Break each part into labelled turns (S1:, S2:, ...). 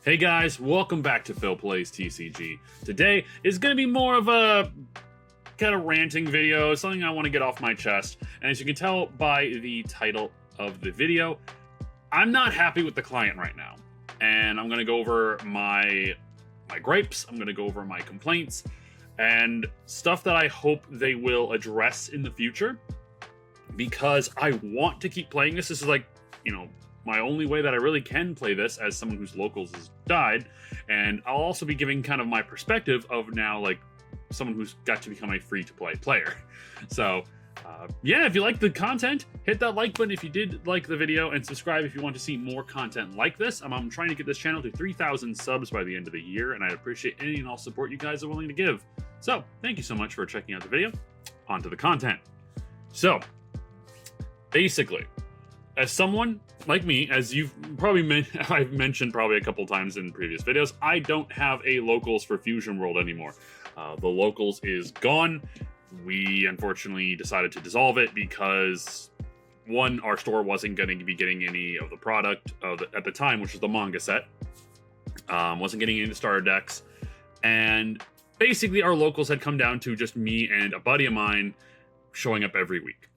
S1: Hey guys, welcome back to Phil Plays TCG. Today is going to be more of a kind of ranting video, something I want to get off my chest. And as you can tell by the title of the video, I'm not happy with the client right now. And I'm going to go over my gripes, I'm going to go over my complaints, and stuff that I hope they will address in the future. Because I want to keep playing this. This is like, my only way that I really can play this as someone whose locals has died. And I'll also be giving kind of my perspective of now, like, someone who's got to become a free-to-play player. So, yeah, if you like the content, hit that like button if you did like the video, and subscribe if you want to see more content like this. I'm trying to get this channel to 3,000 subs by the end of the year, and I appreciate any and all support you guys are willing to give. So, thank you so much for checking out the video. On to the content. So, basically, as someone like me, as you've probably I've mentioned probably a couple times in previous videos, I don't have a locals for Fusion World anymore. The locals is gone. We unfortunately decided to dissolve it because, one, our store wasn't going to be getting any of the product at the time, which was the manga set. Wasn't getting any of the starter decks. And basically our locals had come down to just me and a buddy of mine showing up every week.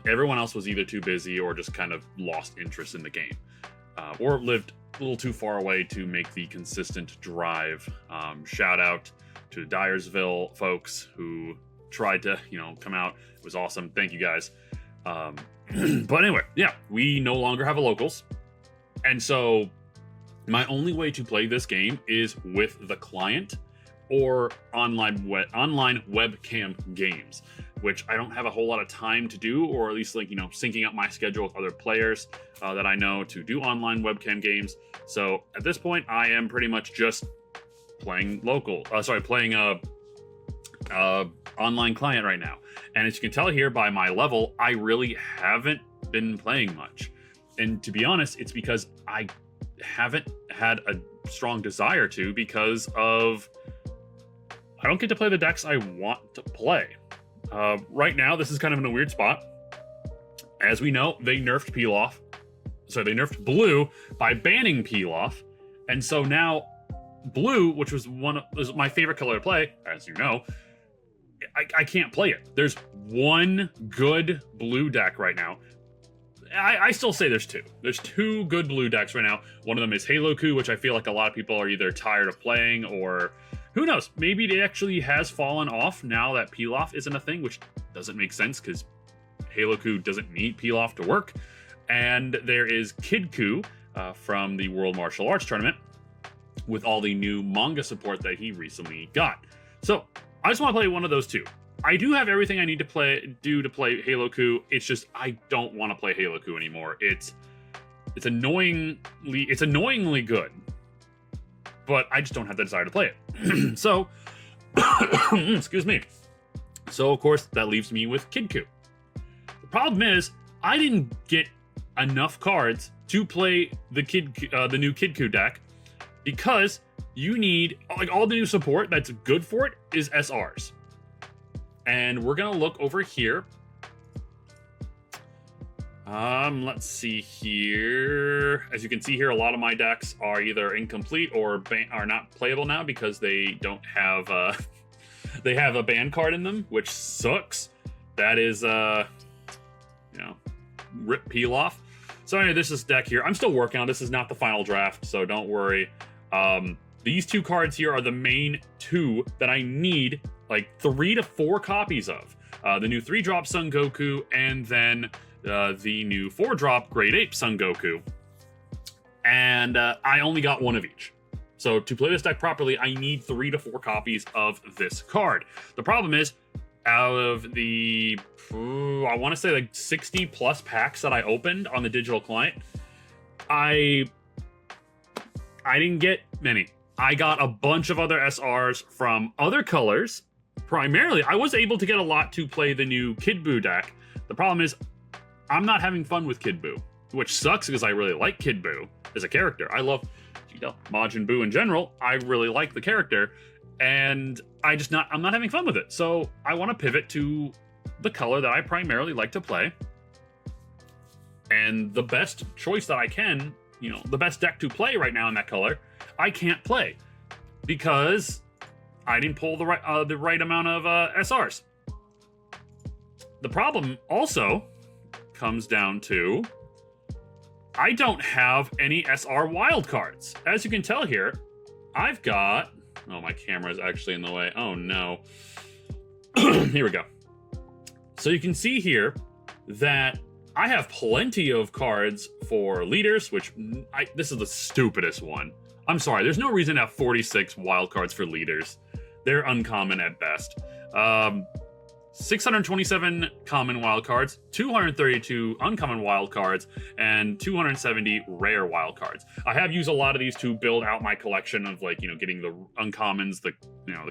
S1: Everyone else was either too busy or just kind of lost interest in the game, or lived a little too far away to make the consistent drive. Shout out to Dyersville folks who tried to, come out. It was awesome. Thank you guys. But anyway, yeah, we no longer have a locals. And so my only way to play this game is with the client or online webcam games, which I don't have a whole lot of time to do, or at least, like, syncing up my schedule with other players that I know to do online webcam games. So at this point, I am pretty much just playing playing online client right now. And as you can tell here by my level, I really haven't been playing much. And to be honest, it's because I haven't had a strong desire to, because of I don't get to play the decks I want to play. Right now, this is kind of in a weird spot. As we know, they nerfed Peel-Off. So they nerfed Blue by banning Peel-Off. And so now, Blue, which was my favorite color to play, as you know, I can't play it. There's one good blue deck right now. I still say there's two. There's two good blue decks right now. One of them is Halo-Ku, which I feel like a lot of people are either tired of playing, or who knows, maybe it actually has fallen off now that Peel-Off isn't a thing, which doesn't make sense because Halo-Ku doesn't need Peel-Off to work. And there is Kid-Ku from the World Martial Arts Tournament with all the new manga support that he recently got. So I just want to play one of those two. I do have everything I need to play Halo-Ku. It's just I don't want to play Halo-Ku anymore. It's annoyingly good, but I just don't have the desire to play it. So, excuse me. So, of course, that leaves me with Kid-Ku. The problem is, I didn't get enough cards to play the new Kid-Ku deck, because you need, like, all the new support that's good for it is SRs. And we're gonna look over here. Let's see here. As you can see here, a lot of my decks are either incomplete or are not playable now because they don't have they have a ban card in them, which sucks. That is rip Peel-Off. So anyway, this is deck here. I'm still working on this. Is not the final draft, so don't worry. These two cards here are the main two that I need like 3 to 4 copies of. The new 3-drop Son Goku, and then the new 4-drop Great Ape Son Goku. And I only got one of each. So to play this deck properly, I need 3 to 4 copies of this card. The problem is, out of the, I want to say like 60 plus packs that I opened on the digital client, I didn't get many. I got a bunch of other SRs from other colors. Primarily, I was able to get a lot to play the new Kid Buu deck. The problem is, I'm not having fun with Kid Buu, which sucks because I really like Kid Buu as a character. I love, Majin Buu in general. I really like the character, and I'm not having fun with it. So I want to pivot to the color that I primarily like to play. And the best choice that I can the best deck to play right now in that color, I can't play because I didn't pull the right amount of SRs. The problem also comes down to I don't have any SR wildcards. As you can tell here, I've got... Oh, my camera is actually in the way. Oh, no. Here we go. So you can see here that I have plenty of cards for leaders, which this is the stupidest one. I'm sorry, there's no reason to have 46 wildcards for leaders. They're uncommon at best. 627 common wildcards, 232 uncommon wildcards, and 270 rare wildcards. I have used a lot of these to build out my collection of getting the uncommons, the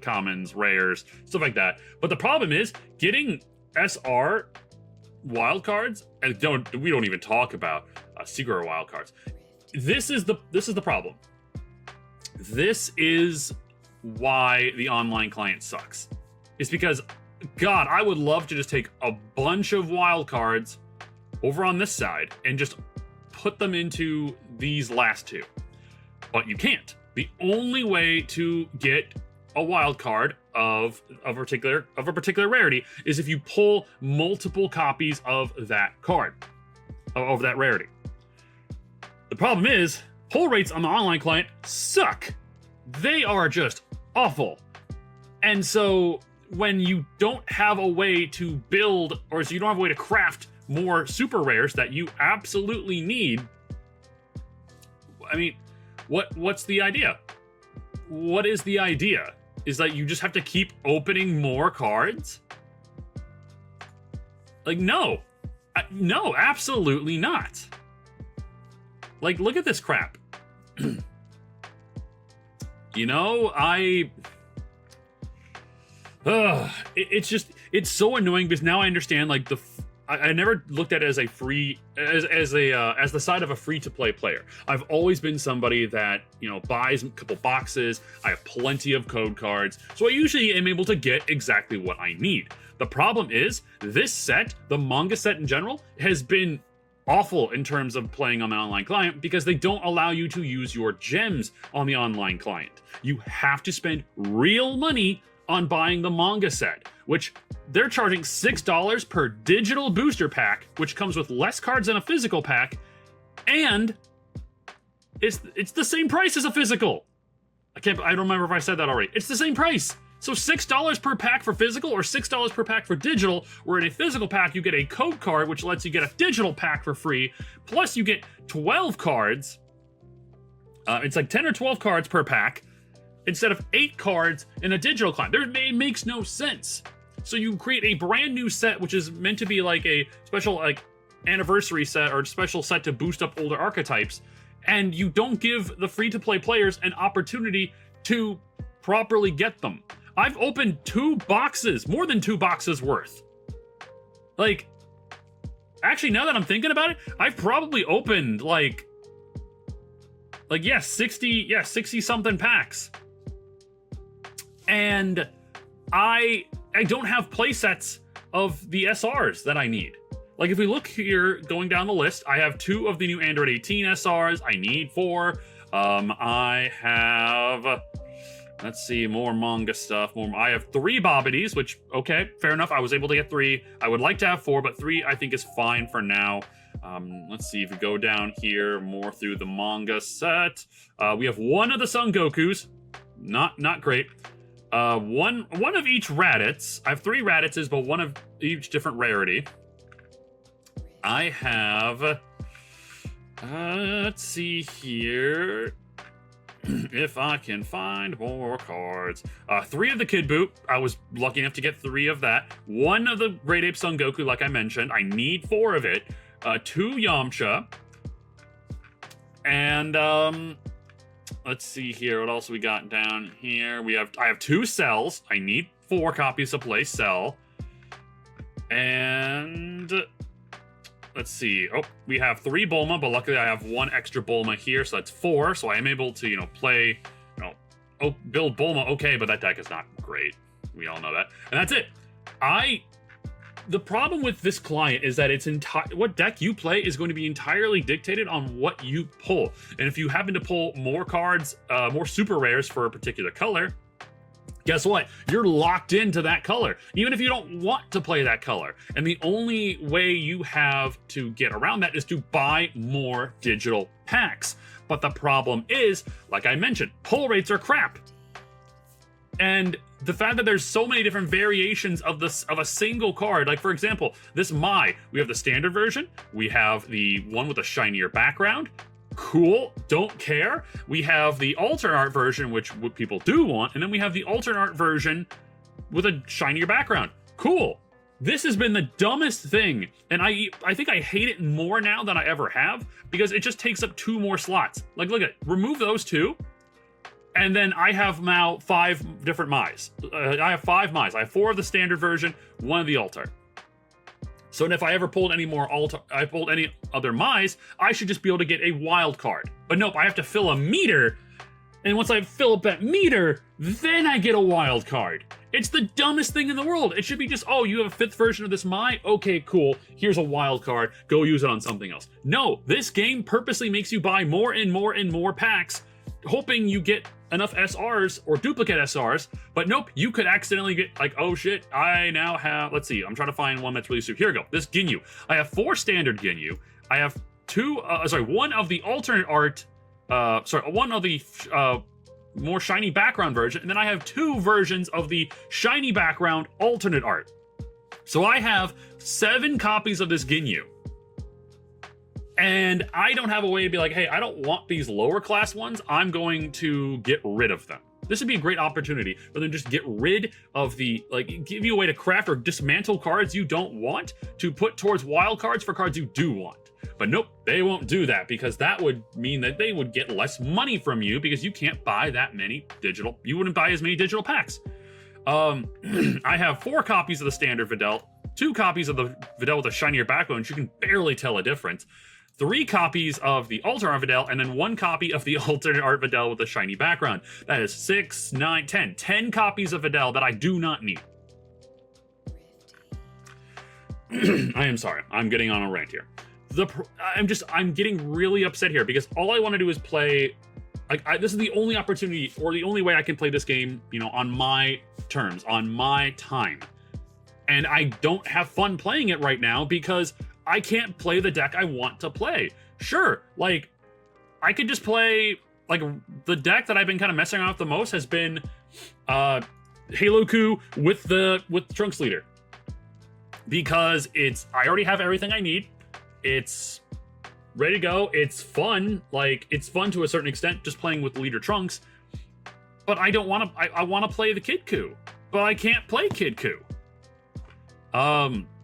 S1: commons, rares, stuff like that. But the problem is getting SR wildcards, and we don't even talk about secret wildcards. This is the problem. This is why the online client sucks. It's because, God, I would love to just take a bunch of wildcards over on this side and just put them into these last two. But you can't. The only way to get a wildcard of a particular rarity is if you pull multiple copies of that card, of that rarity. The problem is, pull rates on the online client suck. They are just awful. And so when you don't have a way to build, or so you don't have a way to craft more super rares that you absolutely need, I mean, what's the idea? What is the idea? Is that you just have to keep opening more cards? No. No, absolutely not. Look at this crap. It's so annoying because now I understand I never looked at it as a free as the side of a free to play player. I've always been somebody that buys a couple boxes. I have plenty of code cards, so I usually am able to get exactly what I need. The problem is this set, the manga set in general, has been awful in terms of playing on the online client because they don't allow you to use your gems on the online client. You have to spend real money on buying the manga set, which they're charging $6 per digital booster pack, which comes with less cards than a physical pack, and it's the same price as a physical. I don't remember if I said that already. It's the same price. So $6 per pack for physical or $6 per pack for digital, where in a physical pack you get a code card, which lets you get a digital pack for free, plus you get 12 cards. It's 10 or 12 cards per pack, instead of 8 cards in a digital client. It makes no sense. So you create a brand new set, which is meant to be a special anniversary set or special set to boost up older archetypes, and you don't give the free-to-play players an opportunity to properly get them. I've opened 2 boxes, more than 2 boxes worth. Actually, now that I'm thinking about it, I've probably opened 60 something packs. And I don't have play sets of the SRs that I need. If we look here, going down the list, I have 2 of the new Android 18 SRs. I need 4. I have, let's see, more manga stuff. I have 3 Bobbities, which, okay, fair enough. I was able to get 3. I would like to have 4, but 3 I think is fine for now. Let's see if we go down here more through the manga set. We have 1 of the Son Gokus. Not great. One of each Raditz. I have 3 Raditzes, but 1 of each different rarity. I have, let's see here if I can find more cards. 3 of the Kid Boot. I was lucky enough to get 3 of that. 1 of the Great Ape Son Goku, like I mentioned. I need 4 of it. 2 Yamcha. And, let's see here. What else we got down here? I have 2 Cells. I need 4 copies to play Cell. And let's see. Oh, we have 3 Bulma, but luckily I have 1 extra Bulma here, so that's 4. So I am able to, play, build Bulma. Okay, but that deck is not great. We all know that. And that's it. the problem with this client is that it's what deck you play is going to be entirely dictated on what you pull. And if you happen to pull more cards, more super rares for a particular color, guess what? You're locked into that color, even if you don't want to play that color. And the only way you have to get around that is to buy more digital packs. But the problem is, like I mentioned, pull rates are crap. And the fact that there's so many different variations of a single card, like for example, this Mai, we have the standard version, we have the one with a shinier background. Cool, don't care. We have the alternate art version, which what people do want, and then we have the alternate art version with a shinier background. Cool. This has been the dumbest thing, and I think I hate it more now than I ever have, because it just takes up 2 more slots. Like, look at it. Remove those 2, and then I have now 5 different Mais. I have 5 Mais. I have 4 of the standard version, 1 of the altar. So if I ever pulled any more any other Mais, I should just be able to get a wild card. But nope, I have to fill a meter, and once I fill up that meter, then I get a wild card. It's the dumbest thing in the world. It should be just, oh, you have a 5th version of this Mai? Okay, cool. Here's a wild card. Go use it on something else. No, this game purposely makes you buy more and more and more packs, hoping you get enough SRs or duplicate SRs, but nope, you could accidentally get like, oh shit, I now have, let's see, I'm trying to find one that's really super. Here we go, this Ginyu. I have 4 standard Ginyu. I have 1 of the alternate art, 1 of the more shiny background version, and then I have 2 versions of the shiny background alternate art. So I have 7 copies of this Ginyu. And I don't have a way to be like, hey, I don't want these lower class ones. I'm going to get rid of them. This would be a great opportunity for them to just get rid of the, like, give you a way to craft or dismantle cards you don't want to put towards wild cards for cards you do want. But nope, they won't do that, because that would mean that they would get less money from you, because you can't buy that many you wouldn't buy as many digital packs. I have 4 copies of the standard Videl, 2 copies of the Videl with a shinier backbone, you can barely tell a difference. 3 copies of the alternate art Videl, and then 1 copy of the alternate art Videl with a shiny background. That is 6, 9, 10. 10 copies of Videl that I do not need. I am sorry. I'm getting on a rant here. I'm getting really upset here, because all I want to do is play. This is the only opportunity, or the only way I can play this game, on my terms, on my time. And I don't have fun playing it right now, because I can't play the deck I want to play. Sure, like, I could just play, like, the deck that I've been kind of messing around with the most has been Halo Coup with Trunks Leader. Because I already have everything I need. It's ready to go. It's fun. Like, it's fun to a certain extent, just playing with Leader Trunks. But I don't want to, I want to play the Kid Coup. But I can't play Kid Coup.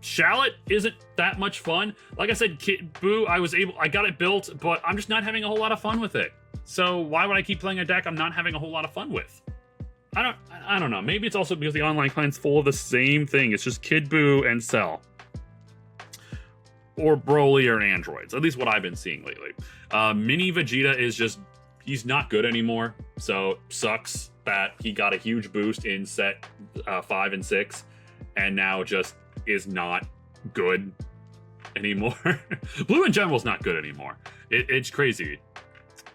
S1: Shallot isn't that much fun. Like I said, Kid Buu, I got it built, but I'm just not having a whole lot of fun with it. So why would I keep playing a deck I'm not having a whole lot of fun with? I don't know. Maybe it's also because the online client's full of the same thing. It's just Kid Buu and Cell. Or Broly or androids. At least what I've been seeing lately. Mini Vegeta is just, he's not good anymore. So sucks that he got a huge boost in set 5 and 6. And now just is not good anymore. Blue in general is not good anymore. It's crazy.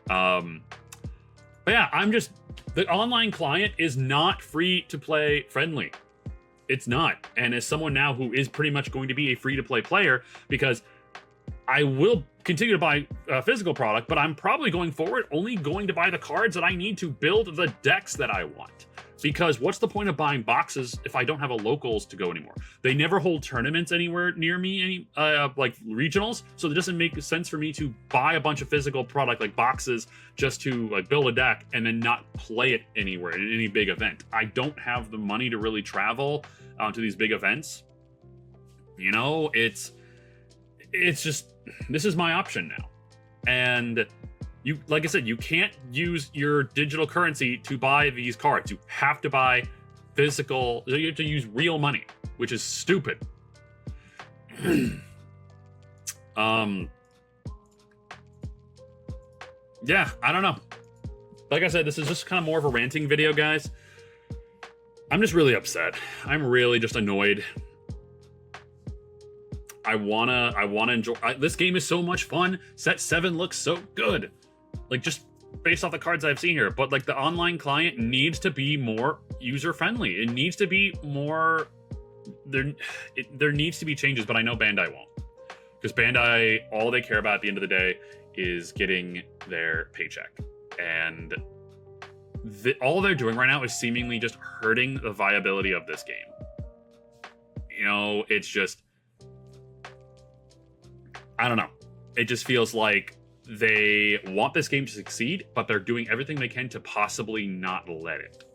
S1: But yeah, the online client is not free to play friendly. It's not. And as someone now who is pretty much going to be a free to play player, because I will continue to buy a physical product, but I'm probably going forward only going to buy the cards that I need to build the decks that I want. Because what's the point of buying boxes if I don't have a locals to go anymore? They never hold tournaments anywhere near me, like regionals, so it doesn't make sense for me to buy a bunch of physical product like boxes just to like build a deck and then not play it anywhere in any big event. I don't have the money to really travel to these big events. It's just, this is my option now. And like I said, you can't use your digital currency to buy these cards. You have to buy physical, you have to use real money, which is stupid. Yeah, I don't know. Like I said, this is just kind of more of a ranting video, guys. I'm just really upset. I'm really just annoyed. I wanna enjoy. This game is so much fun. Set 7 looks so good. Like, just based off the cards I've seen here. But like, the online client needs to be more user friendly. It needs to be more. There needs to be changes, but I know Bandai won't, because Bandai, all they care about at the end of the day is getting their paycheck, and all they're doing right now is seemingly just hurting the viability of this game. You know, it's just, I don't know. It just feels like they want this game to succeed, but they're doing everything they can to possibly not let it.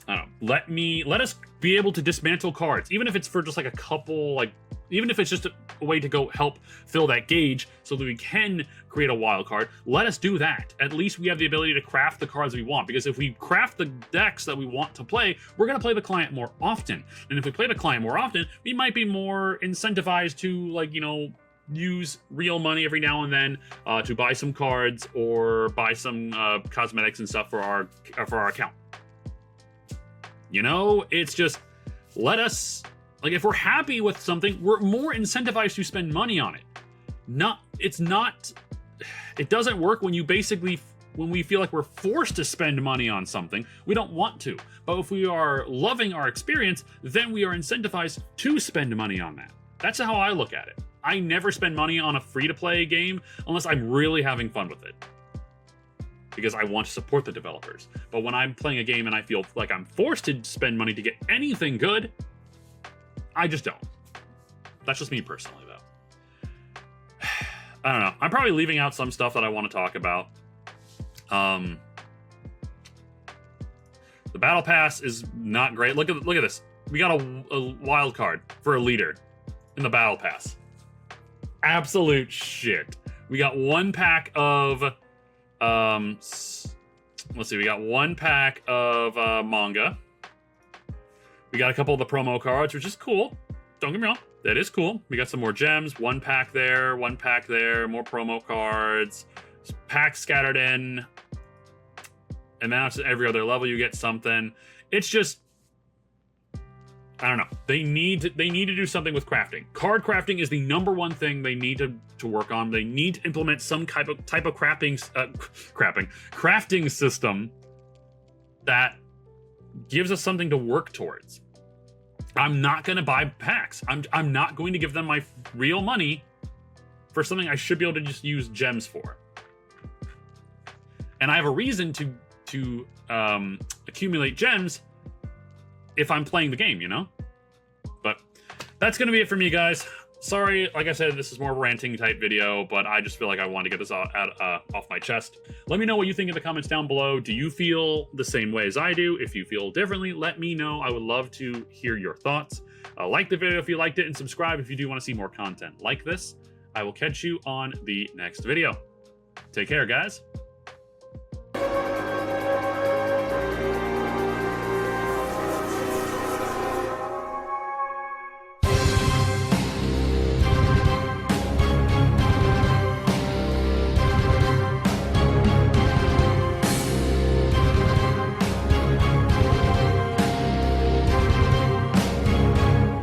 S1: I don't know. Let us be able to dismantle cards, even if it's for just like a couple, like, even if it's just a way to go help fill that gauge so that we can create a wild card. Let us do that. At least we have the ability to craft the cards we want, because if we craft the decks that we want to play, we're going to play the client more often. And if we play the client more often, we might be more incentivized to, like, you know, use real money every now and then to buy some cards or buy some cosmetics and stuff for our account. You know, it's just, let us, like, if we're happy with something, we're more incentivized to spend money on it. It doesn't work when we feel like we're forced to spend money on something. We don't want to. But if we are loving our experience, then we are incentivized to spend money on that. That's how I look at it. I never spend money on a free-to-play game unless I'm really having fun with it, because I want to support the developers. But when I'm playing a game and I feel like I'm forced to spend money to get anything good, I just don't. That's just me personally, though. I don't know. I'm probably leaving out some stuff that I want to talk about. The battle pass is not great. Look at this. We got a wild card for a leader in the battle pass. Absolute shit. We got one pack of let's see. We got one pack of manga. We got a couple of the promo cards, which is cool. Don't get me wrong. That is cool. We got some more gems. One pack there, more promo cards. Packs scattered in. And now it's every other level you get something. It's just, I don't know. They need to do something with crafting. Card crafting is the #1 thing they need to work on. They need to implement some type of crafting system that gives us something to work towards. I'm not going to buy packs. I'm not going to give them my real money for something I should be able to just use gems for. And I have a reason to accumulate gems if I'm playing the game, you know? But that's going to be it for me, guys. Sorry, like I said, this is more of a ranting type video, but I just feel like I want to get this off my chest. Let me know what you think in the comments down below. Do you feel the same way as I do? If you feel differently, let me know. I would love to hear your thoughts. Like the video if you liked it, and subscribe if you do want to see more content like this. I will catch you on the next video. Take care, guys.